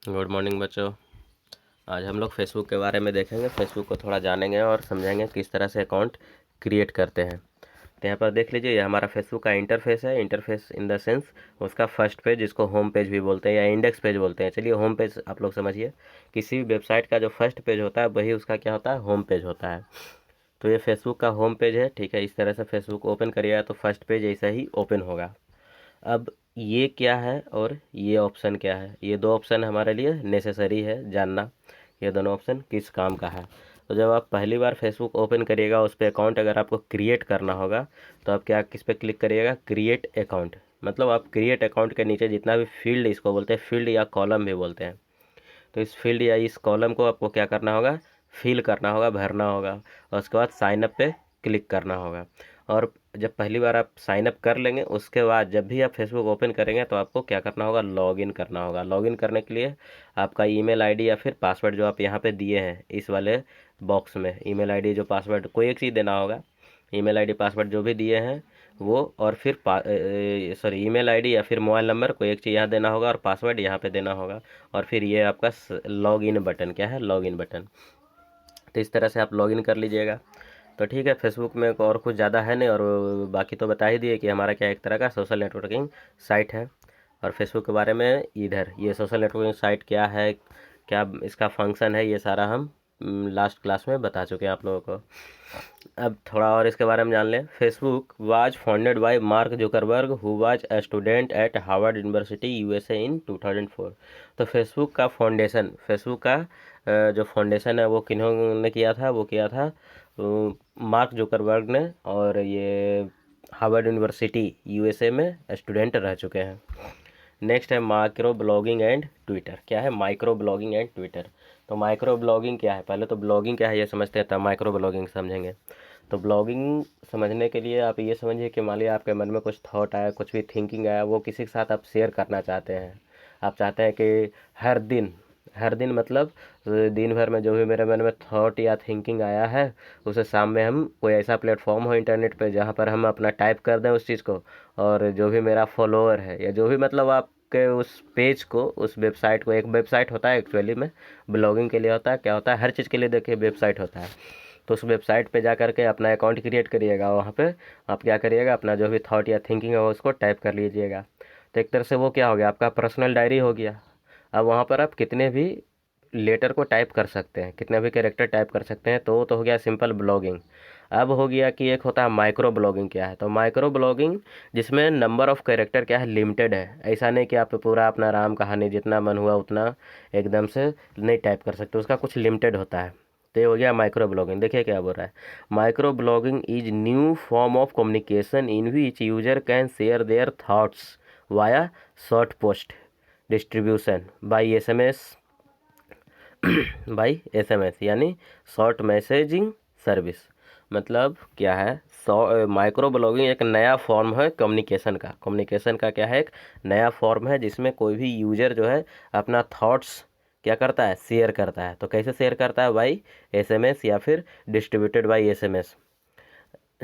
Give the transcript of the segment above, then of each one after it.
Good morning बच्चों। आज हम लोग फेसबुक के बारे में देखेंगे। फेसबुक को थोड़ा जानेंगे और समझेंगे किस तरह से अकाउंट क्रिएट करते हैं। तो यहाँ पर देख लीजिए, ये हमारा फेसबुक का इंटरफेस है। इंटरफेस इन द सेंस उसका फर्स्ट पेज, जिसको होम पेज भी बोलते हैं या इंडेक्स पेज बोलते हैं। चलिए, होम पेज आप लोग समझिए। किसी भी वेबसाइट का जो फर्स्ट पेज होता है वही उसका क्या होता है, होम पेज होता है। तो ये फेसबुक का होम पेज है, ठीक है। इस तरह से फेसबुक ओपन करिएगा तो फर्स्ट पेज ऐसा ही ओपन होगा। अब ये क्या है और ये ऑप्शन क्या है, ये दो ऑप्शन हमारे लिए नेसेसरी है जानना, ये दोनों ऑप्शन किस काम का है। तो जब आप पहली बार फेसबुक ओपन करिएगा, उस पर अकाउंट अगर आपको क्रिएट करना होगा तो आप क्या किस पे क्लिक करिएगा, क्रिएट अकाउंट। मतलब आप क्रिएट अकाउंट के नीचे जितना भी फील्ड, इसको बोलते हैं फील्ड या कॉलम भी बोलते हैं, तो इस फील्ड या इस कॉलम को आपको क्या करना होगा, फिल करना होगा, भरना होगा। और उसके बाद साइन अप पे क्लिक करना होगा। और जब पहली बार आप साइन अप कर लेंगे, उसके बाद जब भी आप फेसबुक ओपन करेंगे तो आपको क्या करना होगा, लॉगिन करना होगा। लॉगिन करने के लिए आपका ईमेल आईडी या फिर पासवर्ड जो आप यहाँ पे दिए हैं इस वाले बॉक्स में, ईमेल आईडी जो पासवर्ड कोई एक चीज़ देना होगा। ईमेल आईडी पासवर्ड जो भी दिए हैं वो, और फिर सॉरी, ईमेल आईडी या फिर मोबाइल नंबर कोई एक चीज़ यहाँ देना होगा और पासवर्ड यहाँ पे देना होगा। और फिर ये आपका लॉग इन बटन, क्या है, लॉग इन बटन। तो इस तरह से आप लॉग इन कर लीजिएगा। तो ठीक है, फेसबुक में और कुछ ज़्यादा है नहीं, और बाकी तो बता ही दिए कि हमारा क्या एक तरह का सोशल नेटवर्किंग साइट है। और फेसबुक के बारे में इधर ये सोशल नेटवर्किंग साइट क्या है, क्या इसका फंक्शन है, ये सारा हम लास्ट क्लास में बता चुके हैं आप लोगों को। अब थोड़ा और इसके बारे में जान लें। Facebook was founded by Mark Zuckerberg who was a student at Harvard University USA in 2004। तो फेसबुक का फाउंडेशन, फेसबुक का जो फाउंडेशन है वो किन्होंने किया था, वो किया था मार्क जुकरबर्ग ने। और ये हार्वर्ड यूनिवर्सिटी यूएसए में स्टूडेंट रह चुके हैं। नेक्स्ट है माइक्रो ब्लॉगिंग एंड ट्विटर। क्या है माइक्रो ब्लॉगिंग एंड ट्विटर? तो माइक्रो ब्लॉगिंग क्या है, पहले तो ब्लॉगिंग क्या है ये समझते हैं, तब माइक्रो ब्लॉगिंग समझेंगे। तो ब्लॉगिंग समझने के लिए आप ये समझिए कि मान लिया आपके मन में कुछ थॉट आया, कुछ भी थिंकिंग आया, वो किसी के साथ आप शेयर करना चाहते हैं। आप चाहते हैं कि हर दिन, हर दिन मतलब दिन भर में जो भी मेरे मन में थॉट या थिंकिंग आया है, उसे शाम में हम कोई ऐसा प्लेटफॉर्म हो इंटरनेट पे जहाँ पर हम अपना टाइप कर दें उस चीज़ को, और जो भी मेरा फॉलोअर है या जो भी मतलब आपके उस पेज को, उस वेबसाइट को, एक वेबसाइट होता है एक्चुअली में, ब्लॉगिंग के लिए होता है, क्या होता है, हर चीज़ के लिए देखिए वेबसाइट होता है। तो उस वेबसाइट पे जा करके अपना अकाउंट क्रिएट करिएगा। वहाँ पे आप क्या करिएगा, अपना जो भी थॉट या थिंकिंग है वो उसको टाइप कर लीजिएगा। तो एक तरह से वो क्या हो गया, आपका पर्सनल डायरी हो गया। अब वहाँ पर आप कितने भी लेटर को टाइप कर सकते हैं, कितने भी कैरेक्टर टाइप कर सकते हैं। तो वो तो हो गया सिंपल ब्लॉगिंग। अब हो गया कि एक होता है माइक्रो ब्लॉगिंग। क्या है, तो माइक्रो ब्लॉगिंग जिसमें नंबर ऑफ़ कैरेक्टर क्या है, लिमिटेड है। ऐसा नहीं कि आप पूरा अपना राम कहानी जितना मन हुआ उतना एकदम से नहीं टाइप कर सकते, उसका कुछ लिमिटेड होता है। तो ये हो गया माइक्रो ब्लॉगिंग। देखिए क्या बोल रहा है, micro blogging is new form of communication in which user can share their thoughts via short post distribution by SMS, by SMS यानी शॉर्ट मैसेजिंग सर्विस। मतलब क्या है, माइक्रो ब्लॉगिंग एक नया फॉर्म है कम्युनिकेशन का। कम्युनिकेशन का क्या है, एक नया फॉर्म है जिसमें कोई भी यूजर जो है अपना थॉट्स क्या करता है, शेयर करता है। तो कैसे शेयर करता है, बाई एसएमएस या फिर distributed by SMS,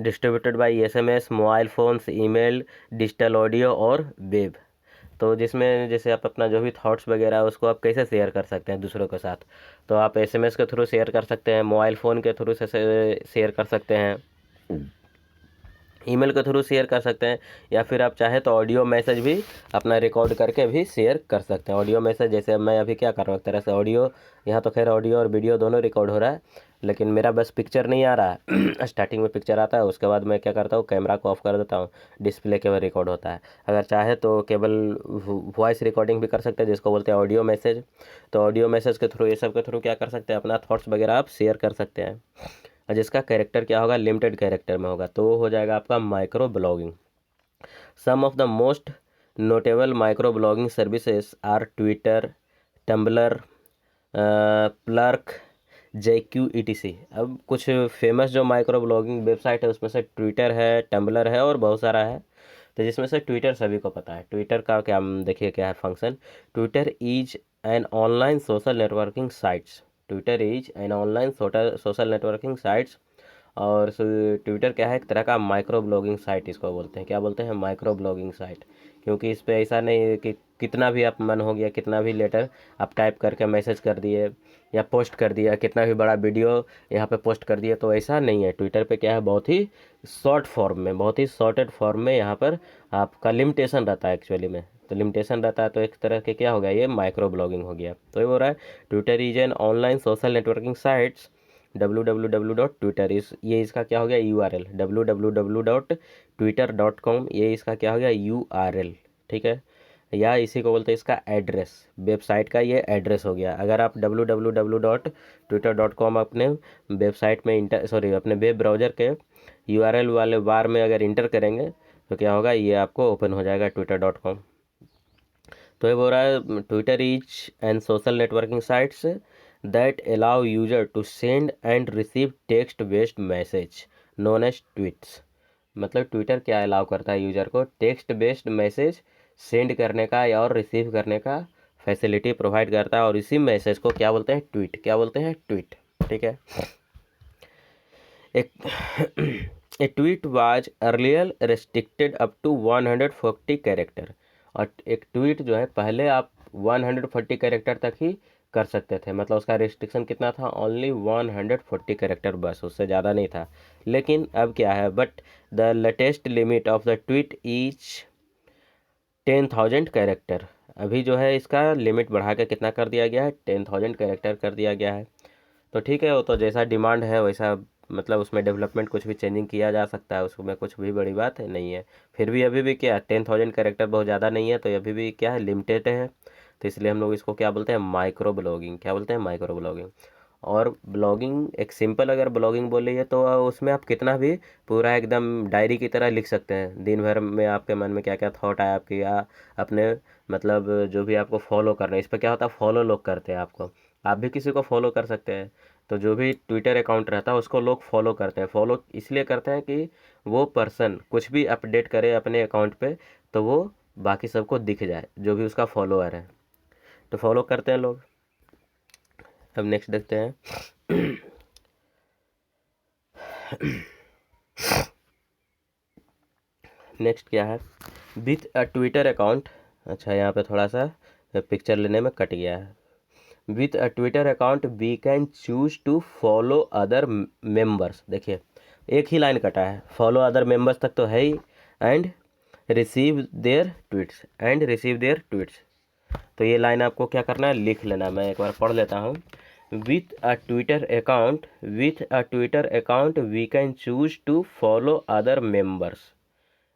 distributed by SMS, mobile phones, email, digital audio और वेब। तो जिसमें जैसे आप अपना जो भी थॉट्स वगैरह है उसको आप कैसे शेयर कर सकते हैं दूसरों के साथ, तो आप एसएमएस के थ्रू शेयर कर सकते हैं, मोबाइल फ़ोन के थ्रू से शेयर कर सकते हैं, ईमेल के थ्रू शेयर कर सकते हैं, या फिर आप चाहे तो ऑडियो मैसेज भी अपना रिकॉर्ड करके भी शेयर कर सकते हैं। ऑडियो मैसेज जैसे मैं अभी क्या कर रहा हूँ, एक तरह से ऑडियो, यहाँ तो खैर ऑडियो और वीडियो दोनों रिकॉर्ड हो रहा है, लेकिन मेरा बस पिक्चर नहीं आ रहा है स्टार्टिंग में पिक्चर आता है, उसके बाद मैं क्या करता हूँ, कैमरा को ऑफ कर देता हूँ, डिस्प्ले केवल रिकॉर्ड होता है। अगर चाहे तो केवल वॉइस रिकॉर्डिंग भी कर सकते हैं, जिसको बोलते हैं ऑडियो मैसेज। तो ऑडियो मैसेज के थ्रू, ये सब के थ्रू क्या कर सकते हैं, अपना थॉट्स वगैरह आप शेयर कर सकते हैं, और जिसका कैरेक्टर क्या होगा, लिमिटेड कैरेक्टर में होगा। तो वो हो जाएगा आपका micro blogging. Some of the most notable micro blogging services are Twitter, Tumblr, Plurk, JQ ETC। अब कुछ फेमस जो माइक्रो ब्लॉगिंग वेबसाइट है उसमें से ट्विटर है, टम्बलर है और बहुत सारा है। तो जिसमें से ट्विटर सभी को पता है। ट्विटर का क्या, देखिए क्या है function. Twitter is an online social networking sites, Twitter is an online social networking sites और ट्विटर क्या है, एक तरह का माइक्रो ब्लॉगिंग साइट इसको बोलते हैं। क्या बोलते हैं? Micro blogging site. क्योंकि इस पे ऐसा नहीं है कि कितना भी आप मन हो गया, कितना भी लेटर आप टाइप करके मैसेज कर दिए या पोस्ट कर दिया, कितना भी बड़ा वीडियो यहाँ पे पोस्ट कर दिया, तो ऐसा नहीं है। ट्विटर पे क्या है, बहुत ही शॉर्ट फॉर्म में, बहुत ही शॉर्टेड फॉर्म में यहाँ पर आपका लिमिटेशन रहता है एक्चुअली में। तो लिमिटेशन रहता है, तो एक तरह के क्या हो गया, ये माइक्रो ब्लॉगिंग हो गया। तो ये हो रहा है Twitter is an online social networking sites. www.twitter इस ये इसका क्या हो गया, URL। www.twitter.com ये इसका क्या हो गया, URL। ठीक है, या इसी को बोलते हैं इसका एड्रेस, वेबसाइट का ये एड्रेस हो गया। अगर आप www.twitter.com अपने वेबसाइट में अपने वेब ब्राउज़र के URL वाले बार में अगर इंटर करेंगे तो क्या होगा, ये आपको ओपन हो जाएगा twitter.com। तो ये बोल रहा है Twitter is and social networking sites that allow user to send and receive text based message known as tweets. मतलब ट्विटर क्या अलाउ करता है यूजर को, टेक्स्ट बेस्ड मैसेज सेंड करने का या और रिसीव करने का फैसिलिटी प्रोवाइड करता है, और इसी मैसेज को क्या बोलते हैं, ट्वीट। क्या बोलते हैं, ट्वीट। ठीक है, एक a tweet was earlier restricted up to 140 character. और एक ट्वीट जो है पहले आप 140 कैरेक्टर तक ही कर सकते थे, मतलब उसका रेस्ट्रिक्शन कितना था, ओनली 140 कैरेक्टर, बस, उससे ज़्यादा नहीं था। लेकिन अब क्या है, but the latest limit of the tweet is 10,000 character. अभी जो है इसका लिमिट बढ़ा के कितना कर दिया गया है, 10,000 कैरेक्टर कर दिया गया है। तो ठीक है, वो तो जैसा डिमांड है वैसा, मतलब उसमें डेवलपमेंट कुछ भी चेंजिंग किया जा सकता है, उसमें कुछ भी बड़ी बात है नहीं है। फिर भी अभी भी क्या, 10,000 कैरेक्टर बहुत ज़्यादा नहीं है, तो अभी भी क्या है, लिमिटेड है। तो इसलिए हम लोग इसको क्या बोलते हैं, माइक्रो ब्लॉगिंग। क्या बोलते हैं, माइक्रो ब्लॉगिंग। और ब्लॉगिंग एक सिंपल अगर ब्लॉगिंग बोल रही है तो उसमें आप कितना भी पूरा एकदम डायरी की तरह लिख सकते हैं, दिन भर में आपके मन में क्या क्या थॉट आया आपके, या अपने मतलब जो भी आपको फॉलो करना है। इस पर क्या होता है, फॉलो लोग करते हैं आपको, आप भी किसी को फॉलो कर सकते हैं। तो जो भी ट्विटर अकाउंट रहता है उसको लोग फॉलो करते हैं। फॉलो इसलिए करते हैं कि वो पर्सन कुछ भी अपडेट करे अपने अकाउंट पे तो वो बाकी सबको दिख जाए, जो भी उसका फॉलोअर है, तो फॉलो करते हैं लोग। अब नेक्स्ट देखते हैं। नेक्स्ट क्या है, विथ अ ट्विटर अकाउंट। अच्छा, यहाँ पे थोड़ा सा पिक्चर लेने में कट गया है। With a Twitter account we can choose to follow other members. देखिए, एक ही लाइन कटा है, फॉलो अदर मेंबर्स तक तो है ही, and receive their tweets, and receive their tweets. तो ये लाइन आपको क्या करना है, लिख लेना। मैं एक बार पढ़ लेता हूँ। With a Twitter account we can choose to follow other members.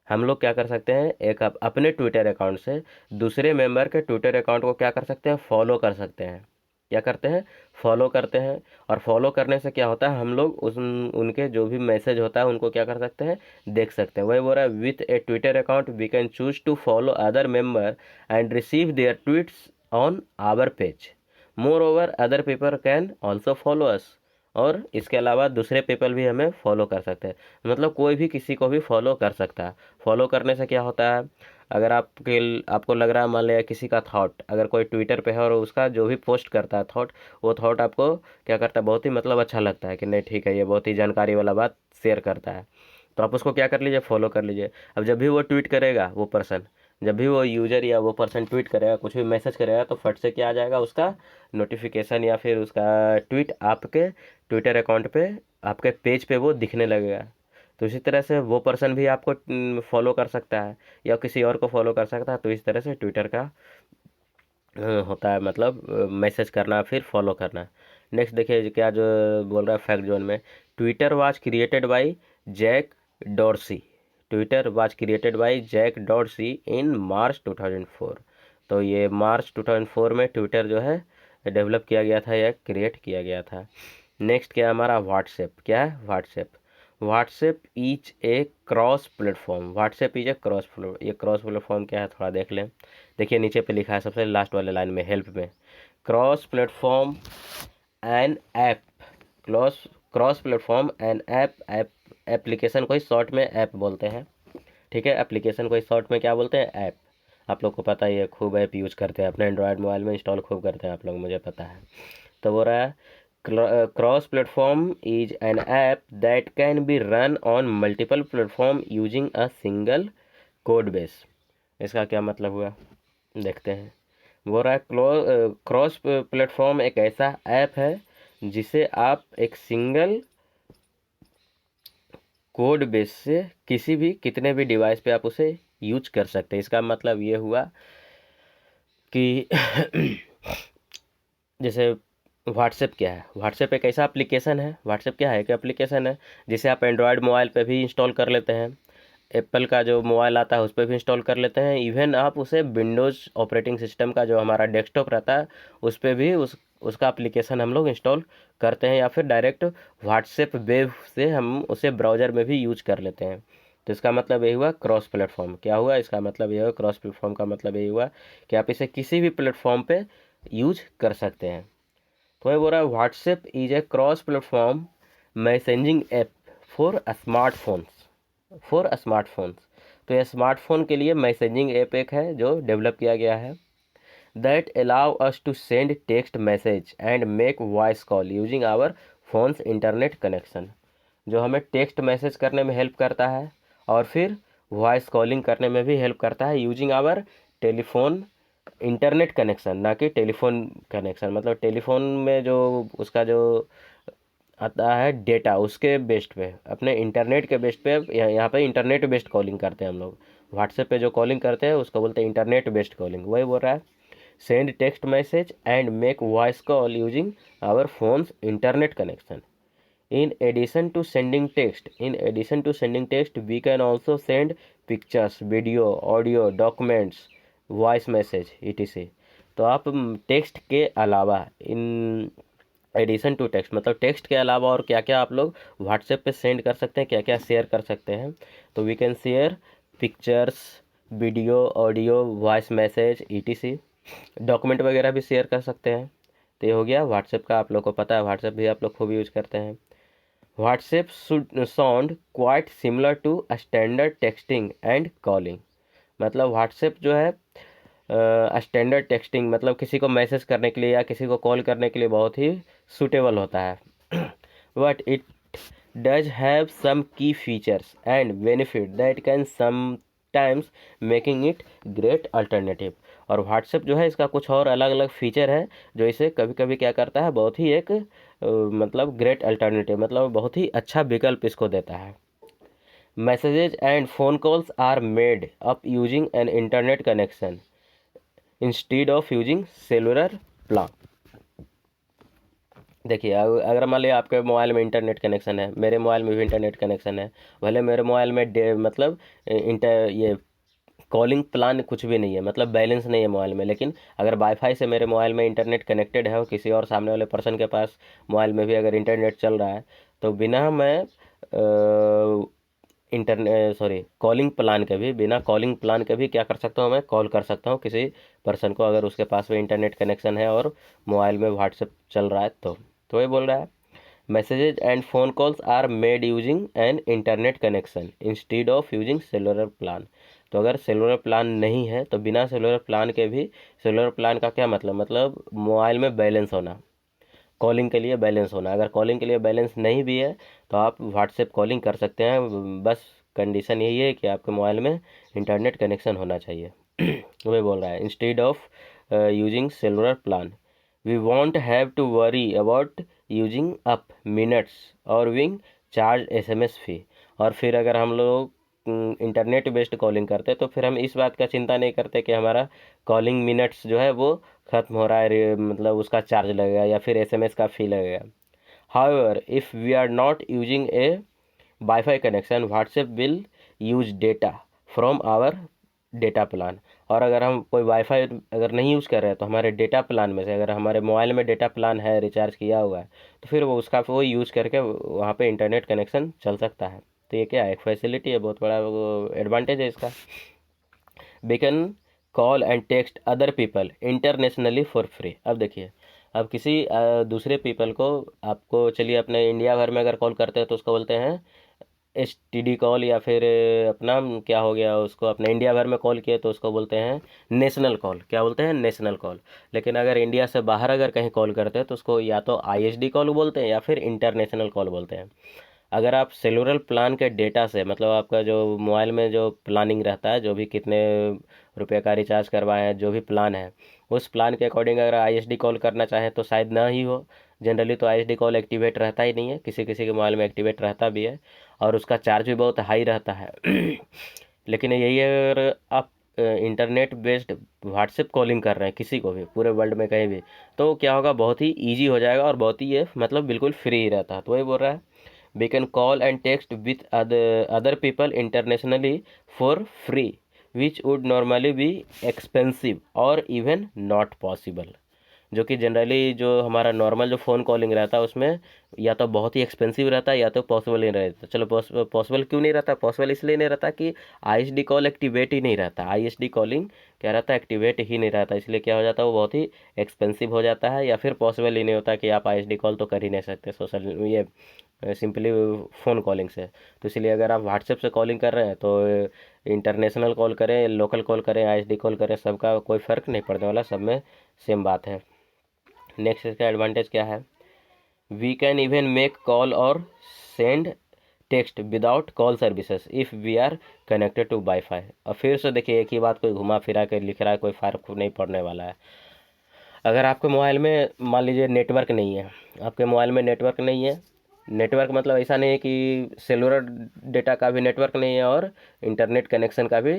हम लोग क्या कर सकते हैं, एक अपने ट्विटर अकाउंट से दूसरे मेंबर के ट्विटर अकाउंट को क्या कर सकते हैं, फॉलो कर सकते हैं। क्या करते हैं, फॉलो करते हैं। और फॉलो करने से क्या होता है, हम लोग उनके जो भी मैसेज होता है उनको क्या कर सकते हैं, देख सकते हैं। वही बोल रहा है, with a Twitter account we can choose to follow other member and receive their tweets on our page. Moreover other people can also follow us. और इसके अलावा दूसरे पीपल भी हमें फॉलो कर सकते हैं, मतलब कोई भी किसी को भी फॉलो कर सकता है। फॉलो करने से क्या होता है, अगर आपको लग रहा है, मान लिया किसी का थॉट अगर कोई ट्विटर पे है और उसका जो भी पोस्ट करता है थॉट, वो थॉट आपको क्या करता है, बहुत ही मतलब अच्छा लगता है कि नहीं ठीक है, ये बहुत ही जानकारी वाला बात शेयर करता है, तो आप उसको क्या कर लीजिए, फॉलो कर लीजिए। अब जब भी वो ट्वीट करेगा, वो पर्सन, जब भी वो यूजर या वो पर्सन ट्वीट करेगा, कुछ भी मैसेज करेगा, तो फट से क्या आ जाएगा, उसका नोटिफिकेशन या फिर उसका ट्वीट आपके ट्विटर अकाउंट पे, आपके पेज पे वो दिखने लगेगा। तो इसी तरह से वो पर्सन भी आपको फॉलो कर सकता है या किसी और को फॉलो कर सकता है। तो इस तरह से ट्विटर का होता है, मतलब मैसेज करना फिर फॉलो करना। नेक्स्ट देखिए क्या जो बोल रहा है फैक्ट जोन में, Twitter was created by Jack Dorsey. Twitter was created by Jack Dorsey in March 2004। तो ये मार्च 2004 में ट्विटर जो है डेवलप किया गया था या क्रिएट किया गया था। नेक्स्ट क्या है हमारा, व्हाट्सएप। क्या है, WhatsApp. WhatsApp is a cross platform. WhatsApp is a cross platform. ये क्रॉस प्लेटफॉर्म क्या है, थोड़ा देख लें। देखिए नीचे पे लिखा है सबसे लास्ट वाले लाइन में, हेल्प में, cross platform an app. Cross cross platform an app application को ही शॉर्ट में ऐप बोलते हैं। ठीक है, एप्लीकेशन को ही शॉर्ट में क्या बोलते हैं, ऐप। आप लोग को पता ही है, खूब ऐप यूज़ करते हैं अपने एंड्रॉयड मोबाइल में, इंस्टॉल खूब करते हैं आप लोग, मुझे पता है। तो बोल रहा है cross platform is an app that can be run on multiple platform using a single code base. इसका क्या मतलब हुआ देखते हैं। बोल रहा है क्रॉस प्लेटफॉर्म एक ऐसा ऐप है जिसे आप एक सिंगल कोड बेस से किसी भी कितने भी डिवाइस पे आप उसे यूज कर सकते हैं। इसका मतलब ये हुआ कि जैसे व्हाट्सएप क्या है, व्हाट्सएप एक ऐसा एप्लीकेशन है, व्हाट्सएप क्या है, एक एप्लीकेशन है जिसे आप एंड्रॉयड मोबाइल पे भी इंस्टॉल कर लेते हैं, एप्पल का जो मोबाइल आता है उस पर भी इंस्टॉल कर लेते हैं, इवन आप उसे विंडोज़ ऑपरेटिंग सिस्टम का जो हमारा डेस्कटॉप रहता है उस पर भी उसका एप्लीकेशन हम लोग इंस्टॉल करते हैं, या फिर डायरेक्ट व्हाट्सएप वेब से हम उसे ब्राउज़र में भी यूज कर लेते हैं। तो इसका मतलब ये हुआ क्रॉस प्लेटफॉर्म। क्या हुआ, इसका मतलब ये हुआ क्रॉस प्लेटफॉर्म का मतलब ये हुआ कि आप इसे किसी भी प्लेटफॉर्म पे यूज कर सकते हैं। तो ये बोल रहा है WhatsApp is a cross platform messaging app for smartphones. तो यह स्मार्टफोन के लिए मैसेजिंग ऐप एक है जो डेवलप किया गया है। That allow us to send text message and make voice call using our phones internet connection. जो हमें टेक्स्ट मैसेज करने में हेल्प करता है और फिर वॉइस कॉलिंग करने में भी हेल्प करता है using our telephone internet connection, ना कि टेलीफोन कनेक्शन। मतलब टेलीफोन में जो उसका जो आता है डेटा उसके बेस्ड पे, अपने इंटरनेट के बेस्ड पे यहाँ पे इंटरनेट बेस्ड कॉलिंग करते हैं हम लोग। व्हाट्सएप पे जो कॉलिंग करते हैं उसको बोलते हैं इंटरनेट बेस्ड कॉलिंग। वही बोल रहा है send text message and make voice call using our phones internet connection. In addition to sending text, we can also send pictures, video, audio, documents, voice message etc। तो आप text के अलावा in addition to text मतलब text के अलावा और क्या क्या आप लोग व्हाट्सएप पे सेंड कर सकते हैं, क्या क्या शेयर कर सकते हैं। तो we can share pictures, video, audio, voice message etc। Document वगैरह भी शेयर कर सकते हैं। तो ये हो गया व्हाट्सएप का, आप लोग को पता है व्हाट्सएप भी आप लोग खूब यूज करते हैं। WhatsApp should sound quite similar to a standard texting and calling। मतलब WhatsApp जो है स्टैंडर्ड टेक्सटिंग मतलब किसी को मैसेज करने के लिए या किसी को कॉल करने के लिए बहुत ही सूटेबल होता है। But it does have some key features and benefit that can sometimes making it great alternative. और व्हाट्सएप जो है इसका कुछ और अलग अलग फीचर है जो इसे कभी कभी क्या करता है, बहुत ही एक मतलब ग्रेट अल्टरनेटिव मतलब बहुत ही अच्छा विकल्प इसको देता है। Messages and phone calls are made up using an internet connection instead of using cellular plan. देखिए अगर मान लिया आपके मोबाइल में इंटरनेट कनेक्शन है, मेरे मोबाइल में भी इंटरनेट कनेक्शन है, भले मेरे मोबाइल में मतलब ये कॉलिंग प्लान कुछ भी नहीं है, मतलब बैलेंस नहीं है मोबाइल में, लेकिन अगर वाईफाई से मेरे मोबाइल में इंटरनेट कनेक्टेड है और किसी और सामने वाले पर्सन के पास मोबाइल में भी अगर इंटरनेट चल रहा है तो बिना मैं कॉलिंग प्लान के भी, बिना कॉलिंग प्लान के भी क्या कर सकता हूँ, मैं कॉल कर सकता हूँ किसी पर्सन को अगर उसके पास में इंटरनेट कनेक्शन है और मोबाइल में व्हाट्सएप चल रहा है। तो ये बोल रहा है messages and phone calls are made using an internet connection instead of using cellular plan. तो अगर सेलुलर प्लान नहीं है तो बिना सेलुलर प्लान के भी, सेलुलर प्लान का क्या मतलब मोबाइल में बैलेंस होना, कॉलिंग के लिए बैलेंस होना। अगर कॉलिंग के लिए बैलेंस नहीं भी है तो आप व्हाट्सएप कॉलिंग कर सकते हैं, बस कंडीशन यही है कि आपके मोबाइल में इंटरनेट कनेक्शन होना चाहिए। वही बोल रहा है instead of using cellular plan we won't have to worry about using up minutes or being charge SMS fee. और फिर अगर हम लोग इंटरनेट बेस्ड कॉलिंग करते हैं तो फिर हम इस बात का चिंता नहीं करते कि हमारा कॉलिंग मिनट्स जो है वो ख़त्म हो रहा है, मतलब उसका चार्ज लगेगा या फिर SMS का फ़ी लगेगा। However if we are not using a wifi connection WhatsApp will use data from our data plan. और अगर हम कोई वाईफाई अगर नहीं यूज़ कर रहे हैं तो हमारे डेटा प्लान में से, अगर हमारे मोबाइल में डेटा प्लान है, रिचार्ज किया हुआ है, तो फिर वो उसका वो यूज़ करके वहाँ पे इंटरनेट कनेक्शन चल सकता है। तो ये क्या है, एक फैसिलिटी है, बहुत बड़ा एडवांटेज है इसका। We can call and text other people internationally for free. अब देखिए, अब किसी दूसरे पीपल को आपको, चलिए अपने इंडिया भर में अगर कॉल करते हैं तो उसको बोलते हैं एसटीडी कॉल या फिर अपना क्या हो गया, उसको अपने इंडिया भर में कॉल किए तो उसको बोलते हैं नेशनल कॉल। क्या बोलते हैं? National call. लेकिन अगर इंडिया से बाहर अगर कहीं कॉल करते हैं तो उसको या तो आईएसडी कॉल बोलते हैं या फिर इंटरनेशनल कॉल बोलते हैं। अगर आप सेलुलर प्लान के डेटा से, मतलब आपका जो मोबाइल में जो प्लानिंग रहता है, जो भी कितने रुपए का रिचार्ज करवाए हैं, जो भी प्लान है, उस प्लान के अकॉर्डिंग अगर आईएसडी कॉल करना चाहें तो शायद ना ही हो। जनरली तो आईएसडी कॉल एक्टिवेट रहता ही नहीं है, किसी किसी के मोबाइल में एक्टिवेट रहता भी है और उसका चार्ज भी बहुत हाई रहता है। लेकिन यही है, अगर आप इंटरनेट बेस्ड व्हाट्सएप कॉलिंग कर रहे हैं किसी को भी पूरे वर्ल्ड में कहीं भी, तो क्या होगा, बहुत ही ईजी हो जाएगा और बहुत ही ये मतलब बिल्कुल फ्री ही रहता है। तो वही बोल रहा है, we can call and text with other people internationally for free which would normally be expensive or even not possible। जो कि जनरली जो हमारा नॉर्मल जो फ़ोन कॉलिंग रहता है उसमें या तो बहुत ही एक्सपेंसिव रहता है या तो पॉसिबल ही नहीं रहता। चलो पॉसिबल क्यों नहीं रहता? पॉसिबल इसलिए नहीं रहता कि आईएसडी कॉल एक्टिवेट ही नहीं रहता। आईएसडी कॉलिंग क्या रहता है? एक्टिवेट ही नहीं रहता, इसलिए क्या हो जाता है, वो बहुत ही एक्सपेंसिव हो जाता है या फिर पॉसिबल ही नहीं होता कि आप आईएसडी कॉल तो कर ही नहीं सकते सोशल ये सिंपली फ़ोन कॉलिंग से। तो इसलिए अगर आप व्हाट्सएप से कॉलिंग कर रहे हैं तो इंटरनेशनल कॉल करें, लोकल कॉल करें, आईएसडी कॉल करें, सबका कोई फ़र्क नहीं पड़ने वाला, सब में सेम बात है। नेक्स्ट इसका एडवांटेज क्या है? We can even make call और send text without call services if we are connected to wifi. और फिर से देखिए, एक ही बात कोई घुमा फिरा कर लिख रहा है, कोई फ़र्क नहीं पड़ने वाला है। अगर आपके मोबाइल में मान लीजिए नेटवर्क नहीं है, आपके मोबाइल में नेटवर्क नहीं है, नेटवर्क मतलब ऐसा नहीं है कि सेलुलर डेटा का भी नेटवर्क नहीं है और इंटरनेट कनेक्शन का भी,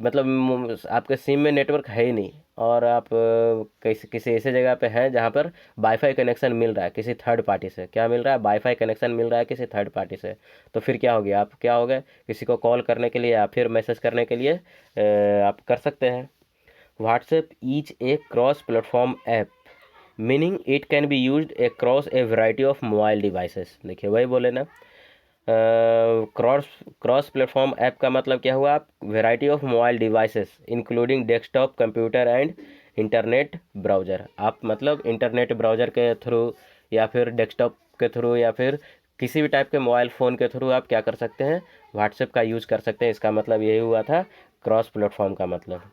मतलब आपके सिम में नेटवर्क है ही नहीं और आप किसी किसी ऐसे जगह पे हैं जहाँ पर वाईफाई कनेक्शन मिल रहा है किसी थर्ड पार्टी से। क्या मिल रहा है? वाईफाई कनेक्शन मिल रहा है किसी थर्ड पार्टी से। तो फिर क्या हो गया? आप क्या हो गए, किसी को कॉल करने के लिए या फिर मैसेज करने के लिए आप कर सकते हैं। WhatsApp is a cross platform app meaning it can be used across A variety of mobile devices. देखिए वही बोले ना, क्रॉस क्रॉस प्लेटफॉर्म ऐप का मतलब क्या हुआ? आप variety of mobile devices including desktop, computer and internet browser. आप मतलब इंटरनेट ब्राउज़र के थ्रू या फिर डेस्कटॉप के थ्रू या फिर किसी भी टाइप के मोबाइल फ़ोन के थ्रू आप क्या कर सकते हैं? व्हाट्सएप का यूज़ कर सकते हैं। इसका मतलब यही हुआ था क्रॉस प्लेटफॉर्म का मतलब।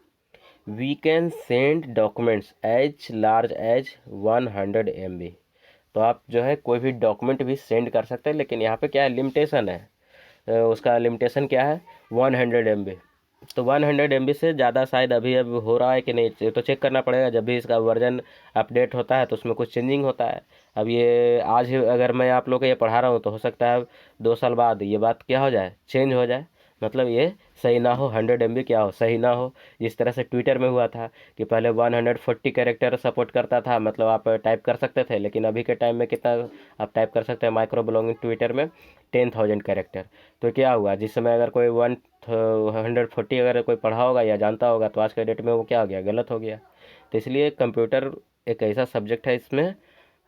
We can send documents as large as 100 MB। तो आप जो है कोई भी डॉक्यूमेंट भी सेंड कर सकते हैं, लेकिन यहाँ पे क्या है, लिमिटेशन है। उसका लिमिटेशन क्या है? 100 MB। तो 100 MB से ज़्यादा शायद अभी अब हो रहा है कि नहीं, तो चेक करना पड़ेगा। जब भी इसका वर्जन अपडेट होता है तो उसमें कुछ चेंजिंग होता है। अब ये आज ही अगर मैं आप लोग को ये पढ़ा रहा हूँ तो हो सकता है 2 साल बाद ये बात क्या हो जाए, चेंज हो जाए, मतलब ये सही ना हो, 100 MB क्या हो, सही ना हो। जिस तरह से ट्विटर में हुआ था कि पहले 140 कैरेक्टर सपोर्ट करता था, मतलब आप टाइप कर सकते थे, लेकिन अभी के टाइम में कितना आप टाइप कर सकते हैं माइक्रो ब्लॉगिंग ट्विटर में? 10,000 कैरेक्टर। तो क्या हुआ, जिस समय अगर कोई 140 अगर कोई पढ़ा होगा या जानता होगा तो आज के डेट में वो क्या हो गया, गलत हो गया। तो इसलिए कंप्यूटर एक ऐसा सब्जेक्ट है, इसमें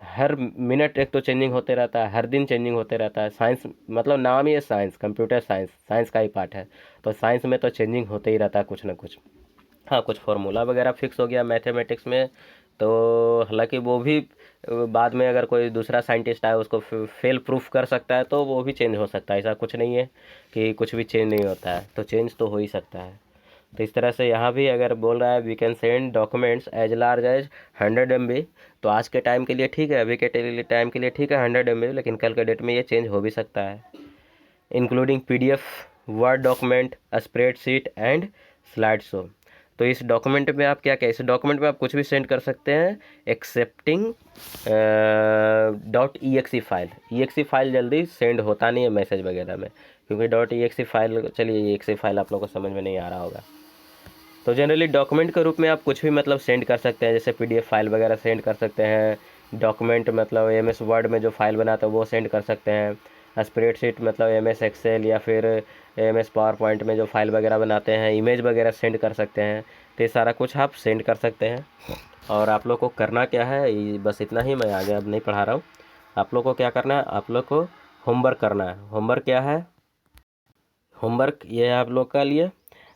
हर मिनट एक तो चेंजिंग होते रहता है, हर दिन चेंजिंग होते रहता है। साइंस मतलब नाम ही है साइंस, कंप्यूटर साइंस, साइंस का ही पार्ट है। तो साइंस में तो चेंजिंग होते ही रहता है कुछ ना कुछ। हाँ, कुछ फार्मूला वगैरह फिक्स हो गया मैथमेटिक्स में, तो हालांकि वो भी बाद में अगर कोई दूसरा साइंटिस्ट आए उसको फेल प्रूफ कर सकता है तो वो भी चेंज हो सकता है। ऐसा कुछ नहीं है कि कुछ भी चेंज नहीं होता है, तो चेंज तो हो ही सकता है। तो इस तरह से यहाँ भी अगर बोल रहा है we can send documents as large as 100 MB, तो आज के टाइम के लिए ठीक है, अभी के टाइम के लिए ठीक है 100 MB, लेकिन कल के डेट में ये चेंज हो भी सकता है। Including PDF, word document, spreadsheet and slide show. तो इस डॉक्यूमेंट में आप क्या क्या, इस डॉक्यूमेंट में आप कुछ भी सेंड कर सकते हैं accepting .exe file. exe file जल्दी सेंड होता नहीं है मैसेज वगैरह में, क्योंकि .exe फाइल, चलिए exe फाइल आप लोगों को समझ में नहीं आ रहा होगा। तो जनरली डॉक्यूमेंट के रूप में आप कुछ भी मतलब सेंड कर सकते हैं, जैसे PDF फाइल वगैरह सेंड कर सकते हैं। डॉक्यूमेंट मतलब MS वर्ड में जो फाइल बनाते हैं वो सेंड कर सकते हैं। स्प्रेडशीट मतलब MS एक्सेल या फिर MS पावर पॉइंट में जो फाइल वगैरह बनाते हैं, इमेज वगैरह सेंड कर सकते हैं। तो ये सारा कुछ आप सेंड कर सकते हैं। और आप लोग को करना क्या है, बस इतना ही, मैं आगे अब नहीं पढ़ा रहा हूँ। आप लोग को क्या करना है, आप लोग को होमवर्क करना है। होमवर्क क्या है? होमवर्क ये है आप लोग का लिए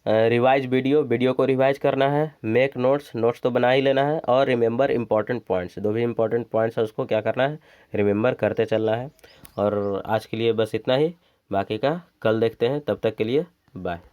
रिवाइज वीडियो को रिवाइज करना है। मेक नोट्स तो बना ही लेना है। और रिमेंबर इंपॉर्टेंट पॉइंट्स, जो भी इंपॉर्टेंट पॉइंट्स है उसको क्या करना है, रिमेंबर करते चलना है। और आज के लिए बस इतना ही। बाकी का कल देखते हैं, तब तक के लिए बाय।